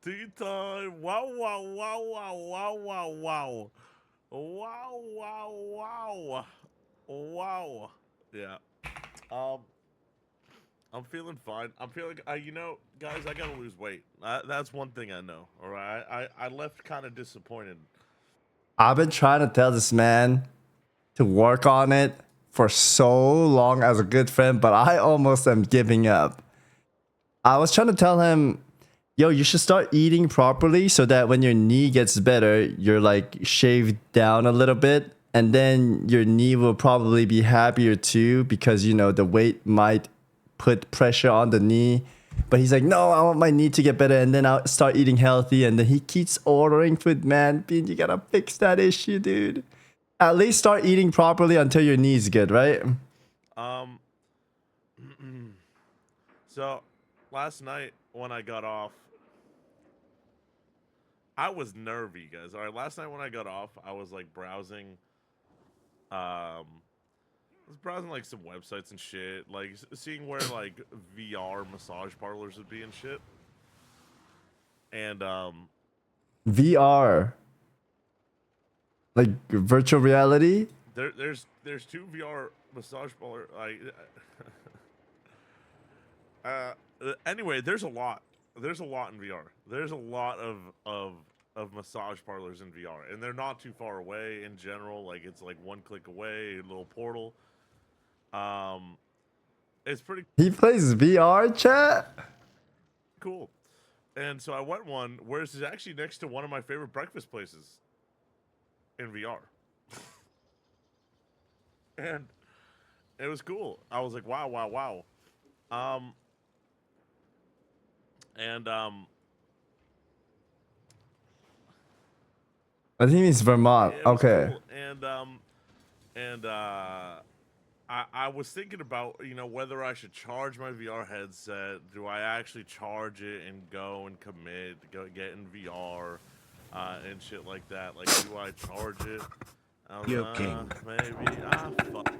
Tea time. Wow, wow, wow, wow, wow, wow, wow. Wow, wow, wow. Wow. Yeah. Um, I'm feeling fine. I'm feeling, guys, I gotta lose weight. That's one thing I know. All right. I left kind of disappointed. I've been trying to tell this man to work on it for so long as a good friend, but I almost am giving up. I was trying to tell him, yo, you should start eating properly so that when your knee gets better, you're like shaved down a little bit. And then your knee will probably be happier too because, the weight might put pressure on the knee. But he's like, no, I want my knee to get better. And then I'll start eating healthy. And then he keeps ordering food, man. Bean, you gotta fix that issue, dude. At least start eating properly until your knee's good, right? Um, so last night when I got off, I was nervy, guys. All right, last night when I got off, I was like browsing. I was browsing like some websites and shit, like seeing where like VR massage parlors would be and shit. And VR, like virtual reality. there's two VR massage parlor like. uh, anyway, there's a lot. There's a lot in VR. There's a lot of massage parlors in VR, and they're not too far away in general. Like it's like one click away, a little portal. Um, it's pretty He plays VR, chat. cool. And so I went one where it's actually next to one of my favorite breakfast places in VR. And it was cool. I was like, wow, wow, wow. Um, and I think it's Vermont. it was Okay. cool. And I was thinking about whether I should charge my VR headset. Do I actually charge it and go and commit, go get in VR, and shit like that? Like, do I charge it? I was, You're king. maybe. Fuck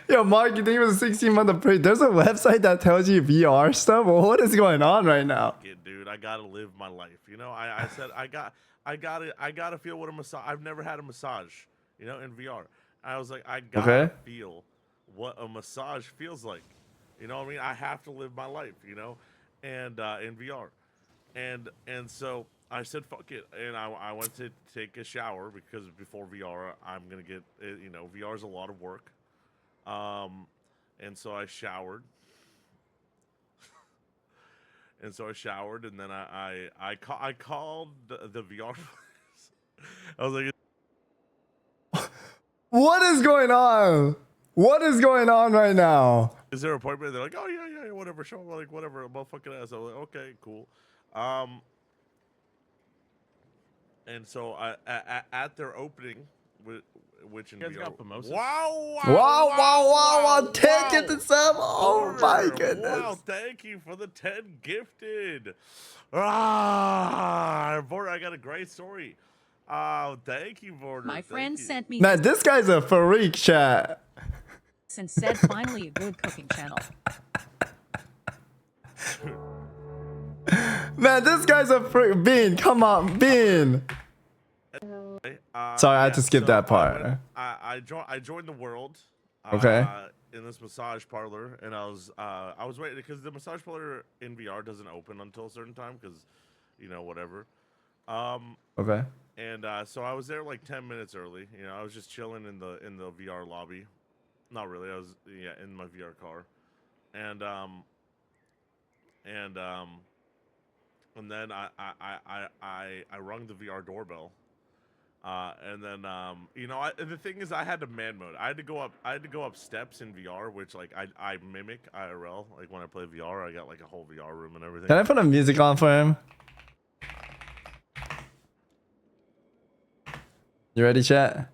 Yo, Mark, you think it was a 16-month period? There's a website that tells you VR stuff. Well, what is going on right now? it, dude. I gotta live my life. I said I gotta feel what a massage. I've never had a massage, in VR. I was like, I gotta Okay. feel what a massage feels like. You know what I mean? I have to live my life, and in VR, and so I said fuck it, and I went to take a shower because before VR I'm gonna get VR is a lot of work, and so I showered, and then I called the VR place. I was like, What is going on? What is going on right now? is there an appointment? They're like, oh yeah, whatever, show like whatever, motherfucking ass. I was like, okay, cool. Um, and so at their opening, which in You guys VR, got mimosas? wow, Wow, wow, wow, wow. Take wow. it to some. Oh my Order. goodness. Wow, thank you for the 10 gifted. Border, I got a great story. Oh, thank you, Border. My friend sent me Man, this guy's a freak, chat. this and said finally a good cooking channel. Man, this guy's a freak. Bean, come on, Bean. Sorry, I had to skip that part. I joined the world. Okay. In this massage parlor, and I was waiting because the massage parlor in VR doesn't open until a certain time because, whatever. Okay. And so I was there like 10 minutes early. I was just chilling in the VR lobby. Not really. I was in my VR car, and and um and then I rung the VR doorbell. And then the thing is I had to man mode. I had to go up steps in VR, which like I mimic IRL. Like when I play VR, I got like a whole VR room and everything. Can I put a music on for him? You ready, chat?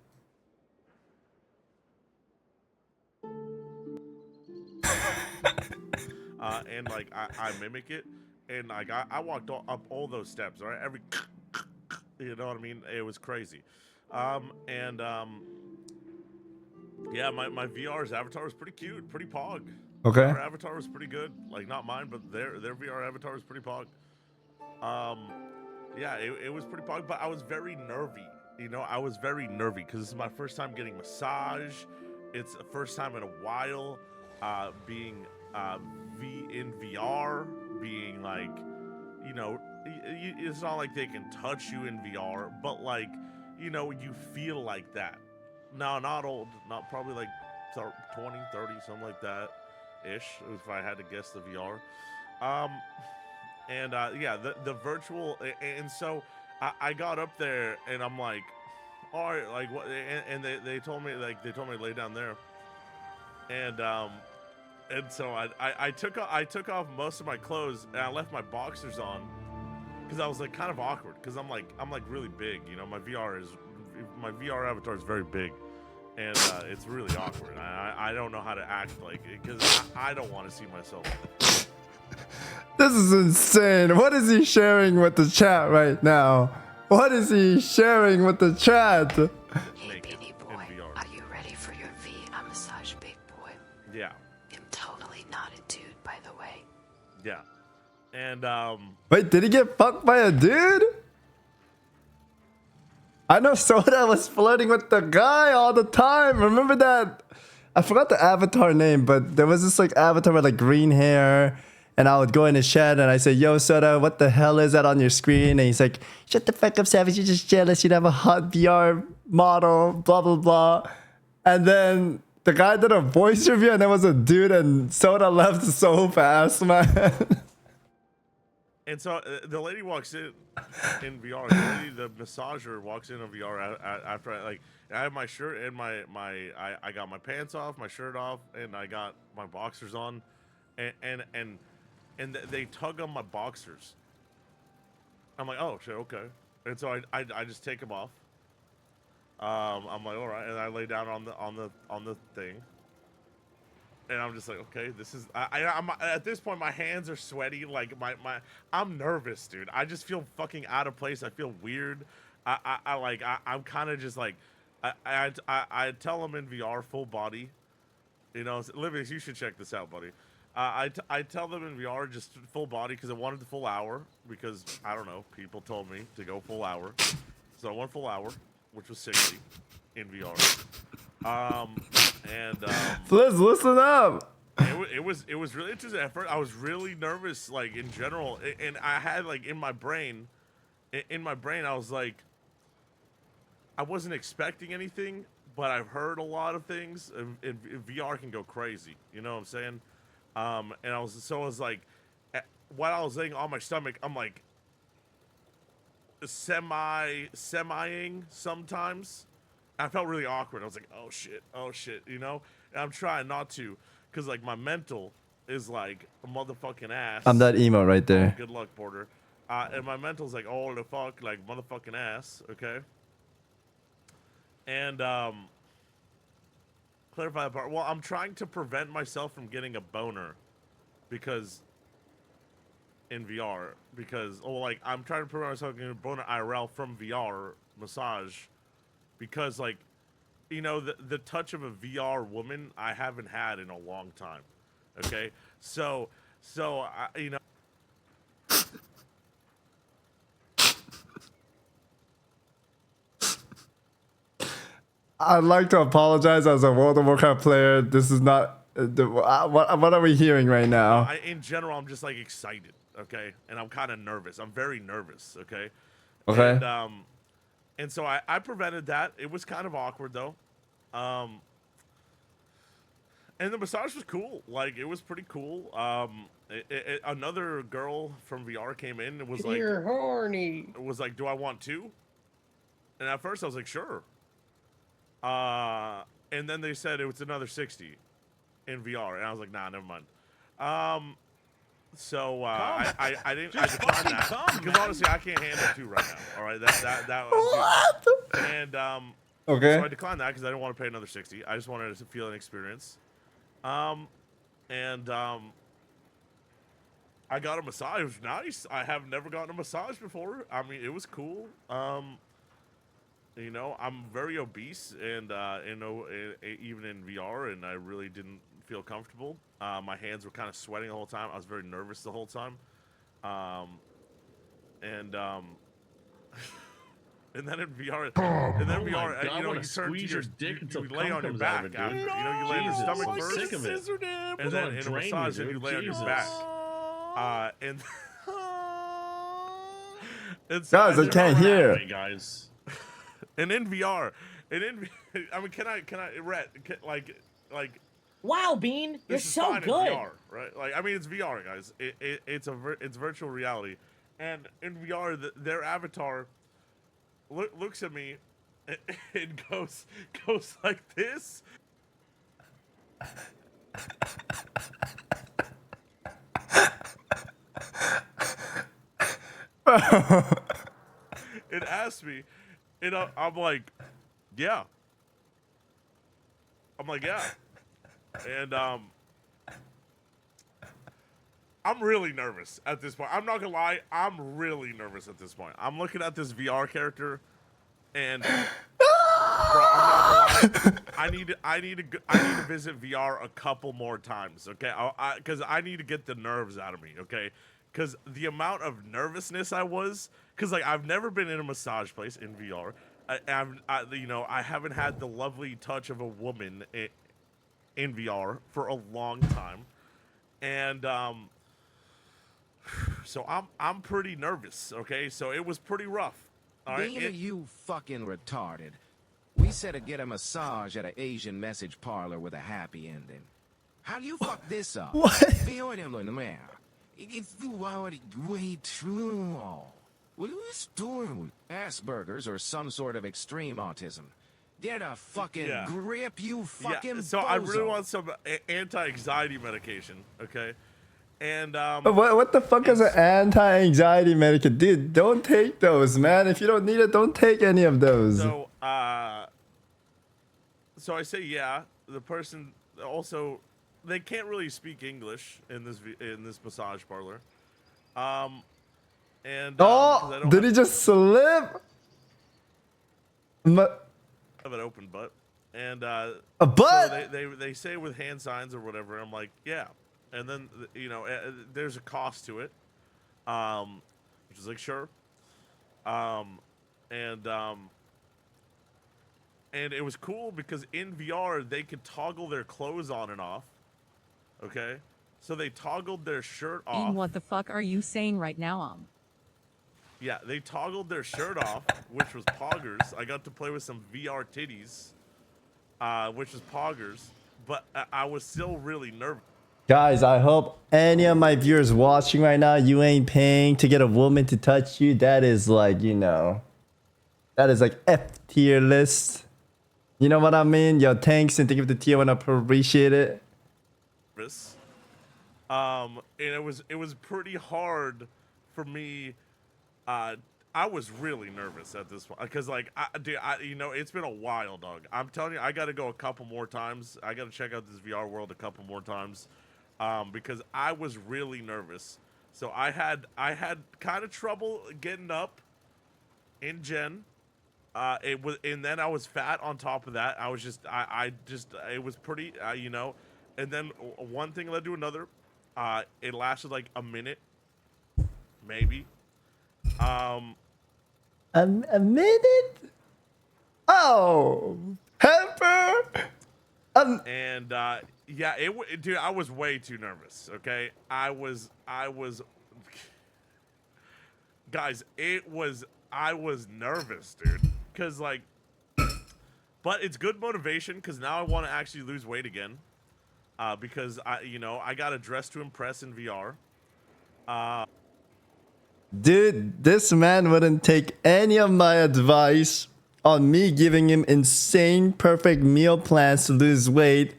And like I mimic it, and like I walked up all those steps, right? Every you know what I mean? It was crazy. And yeah, my VR's avatar was pretty cute, pretty pog. Okay. Our avatar was pretty good. Like not mine, but their VR avatar was pretty pog. Yeah, it was pretty popular, but I was very nervy. You know, I was very nervy because this is my first time getting massage. It's the first time in a while being in VR, being like, you know, it's not like they can touch you in VR, but like, you know, you feel like that. No, not old, not probably like 20, 30, something like that ish, if I had to guess the VR. Um, and yeah, the virtual, and so I got up there and I'm like, all right, like what, and they told me to lay down there, and so I took off most of my clothes and I left my boxers on because I was like kind of awkward because I'm like really big, you know, my VR avatar is very big. And it's really awkward. I don't know how to act like it because I don't want to see myself. This is insane. What is he sharing with the chat right now? What is he sharing with the chat? Hey, Beanie Boy, are you ready for your VR massage, big boy? Yeah. I'm totally not a dude, by the way. Yeah. And Wait, did he get fucked by a dude? I know Soda was flirting with the guy all the time. Remember that? I forgot the avatar name, but there was this like avatar with like green hair. And I would go in his chat and I say, yo, Soda, what the hell is that on your screen? And he's like, shut the fuck up, Savage. You're just jealous. You don't have a hot VR model, blah, blah, blah. And then the guy did a voice review and there was a dude and Soda left so fast, man. and so the lady walks in VR. The massager walks in VR after I have my shirt and I got my pants off, my shirt off, and I got my boxers on, and they tug on my boxers. I'm like, oh shit, okay. And so I just take them off. I'm like, all right, and I lay down on the thing. And I'm just like, okay, this is. I'm at this point, my hands are sweaty. Like I'm nervous, dude. I just feel fucking out of place. I feel weird. I'm kind of just like, I tell them in VR full body. You know, Livius, you should check this out, buddy. I tell them in VR just full body because I wanted the full hour because I don't know, people told me to go full hour, so I went full hour, which was 60 in VR. Fliz, listen up. It was really interesting. At first, I was really nervous, like in general, and I had like in my brain, I was like, I wasn't expecting anything, but I've heard a lot of things. And VR can go crazy, you know what I'm saying? And I was like, while I was laying on my stomach, I'm like semiing sometimes. I felt really awkward. I was like, oh shit, you know? And I'm trying not to, because like my mental is like a motherfucking ass. I'm that emo right there. Oh, good luck, Border. And my mental's like, oh the fuck, like motherfucking ass, okay? And clarify that part. Well, I'm trying to prevent myself from getting a boner because in VR, because I'm trying to prevent myself from getting a boner IRL from VR massage because like, you know, the touch of a VR woman I haven't had in a long time. Okay, so you know. I'd like to apologize as a World of Warcraft player. This is not. What are we hearing right now? In general, I'm just like excited, okay, and I'm kind of nervous. I'm very nervous, okay. Okay. And so I prevented that. It was kind of awkward though. And the massage was cool. Like it was pretty cool. Another girl from VR came in and was like, "You're horny." It was like, "Do I want two?" And at first I was like, "Sure." And then they said it was another 60 in VR, and I was like, "Nah, never mind." So I didn't. I declined that because honestly, I can't handle two right now. All right, that What? And Okay. so I declined that because I didn't want to pay another 60. I just wanted to feel an experience. I got a massage. It was nice. I have never gotten a massage before. I mean, it was cool. You know, I'm very obese, and you know, even in VR, and I really didn't feel comfortable. My hands were kind of sweating the whole time. I was very nervous the whole time. and and then in VR, Oh my God, I you know, wanna you turn to squeeze your dick until you lay cum on your comes out of back it, dude. after, you know, you lay on your Jesus, stomach I'm first, sick of it. and I then wanna in a drain you, massage, then you dude. lay on your Jesus. back. And and so Guys, I I Never can't went that hear. way, guys. and in VR, I mean, can I, Rhett, like, Wow, Bean, you're this is so fine good. in VR, right? Like, I mean, it's VR, guys. It's virtual reality, and in VR, their avatar looks at me and goes like this. It asks me, and I'm like, yeah. I'm like, yeah. And I'm really nervous at this point. I'm not gonna lie, I'm really nervous at this point. I'm looking at this VR character, and bro, I'm not gonna lie. I need to visit VR a couple more times, okay? Because I need to get the nerves out of me, okay? Because the amount of nervousness I was, because like I've never been in a massage place in VR. You know, I haven't had the lovely touch of a woman in VR for a long time, and so I'm pretty nervous. Okay, so it was pretty rough. All right, Being you fucking retarded. We said to get a massage at an Asian message parlor with a happy ending. How do you fuck this up? What? It's way too. What are you doing? Asperger's or some sort of extreme autism. Get a fucking Yeah. grip, you fucking yeah. So I really bozo. want some anti-anxiety medication. Okay, and What the fuck is an anti-anxiety medication? Dude, don't take those, man. If you don't need it, don't take any of those. so so I say yeah. The person also, they can't really speak English in this massage parlor. And 'cause I Oh, don't did he just slip? have an open butt, and A so butt? they say with hand signs or whatever. I'm like, yeah, and then you know, there's a cost to it, which is like sure, and it was cool because in VR they could toggle their clothes on and off. Okay, so they toggled their shirt off. Bean, what the fuck are you saying right now? Yeah, they toggled their shirt off, which was poggers. I got to play with some VR titties, which was poggers, but I was still really nervous. Guys, I hope any of my viewers watching right now, you ain't paying to get a woman to touch you. That is like, you know, that is like F tier list. You know what I mean? Yo, thanks, and thank you for the tier one. I appreciate it. And it was pretty hard for me. I was really nervous at this point because, like, dude, you know, it's been a while, dog. I'm telling you, I got to go a couple more times. I got to check out this VR world a couple more times, because I was really nervous. So I had kind of trouble getting up in Gen. It was, and then I was fat on top of that. I was just, it was pretty, you know, and then one thing led to another. It lasted like a minute, maybe. A minute? Oh, pepper. And yeah, dude, I was way too nervous. Okay, I was, guys, I was nervous, dude, because like, but it's good motivation because now I want to actually lose weight again, because you know, I got to dress to impress in VR. Dude, this man wouldn't take any of my advice on me giving him insane perfect meal plans to lose weight.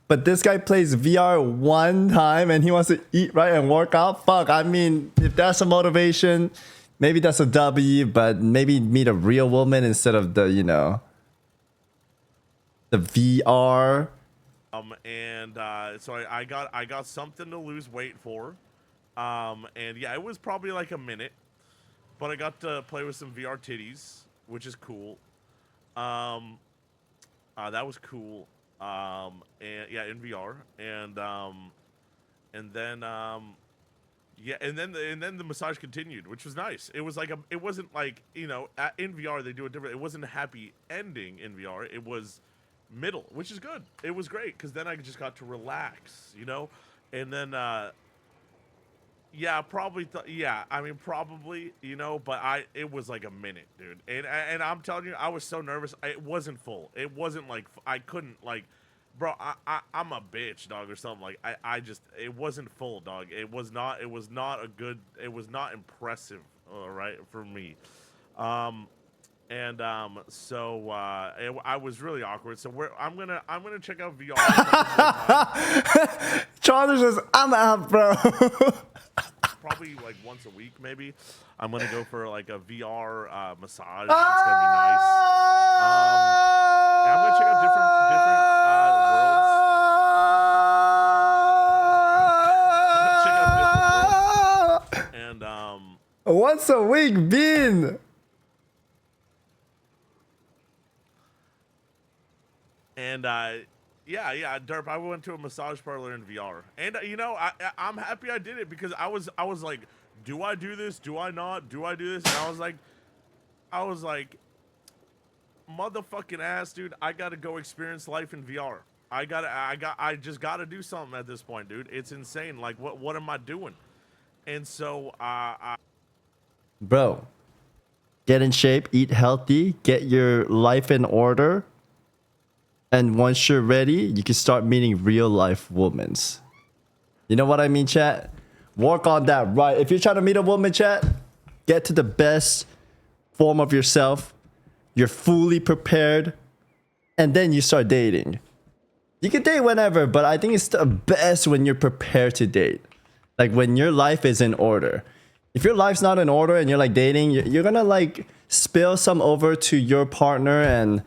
But this guy plays VR one time and he wants to eat right and work out. Fuck, I mean, if that's a motivation, maybe that's a W, but maybe meet a real woman instead of the, you know, the VR. And so I got something to lose weight for. And yeah, it was probably like a minute, but I got to play with some VR titties, which is cool. That was cool. And yeah, in VR, and then Yeah, and then the massage continued, which was nice. It was like it wasn't like, you know, in VR they do it different. It wasn't a happy ending in VR. It was middle, which is good. It was great because then I just got to relax, you know, and then yeah, probably. Yeah, I mean, probably. You know, but it was like a minute, dude. And I'm telling you, I was so nervous. It wasn't full. It wasn't like I couldn't like, bro. I'm a bitch, dog, or something. Like I just it wasn't full, dog. It was not. It was not a good. It was not impressive. All right, for me. And so I was really awkward. So I'm gonna check out VR. Charlie says, "I'm out, bro." Probably like once a week, maybe. I'm gonna go for like a VR massage. It's gonna be nice. And I'm gonna check out different worlds. I'm gonna check out different worlds. And once a week, Bean. yeah, Derp. I went to a massage parlor in VR, and you know, I'm happy I did it because I was like, do I do this? Do I not? Do I do this? And I was like, motherfucking ass, dude. I gotta go experience life in VR. I just gotta do something at this point, dude. It's insane. Like, what am I doing? And so, Bro, get in shape, eat healthy, get your life in order. And once you're ready, you can start meeting real life women. You know what I mean, chat? Work on that, right? If you're trying to meet a woman, chat, get to the best form of yourself. You're fully prepared. And then you start dating. You can date whenever, but I think it's the best when you're prepared to date. Like when your life is in order. If your life's not in order and you're like dating, you're gonna like spill some over to your partner and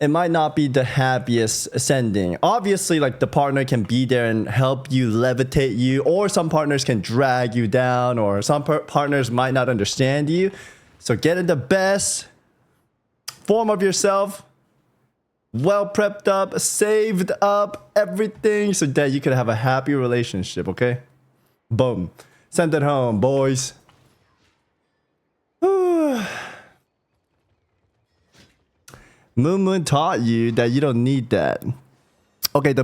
it might not be the happiest ascending. Obviously, like the partner can be there and help you levitate you, or some partners can drag you down, or some partners might not understand you. So get in the best form of yourself, well prepped up, saved up, everything so that you can have a happy relationship, okay? Boom. Send it home, boys. Moon Moon taught you that you don't need that. Okay, the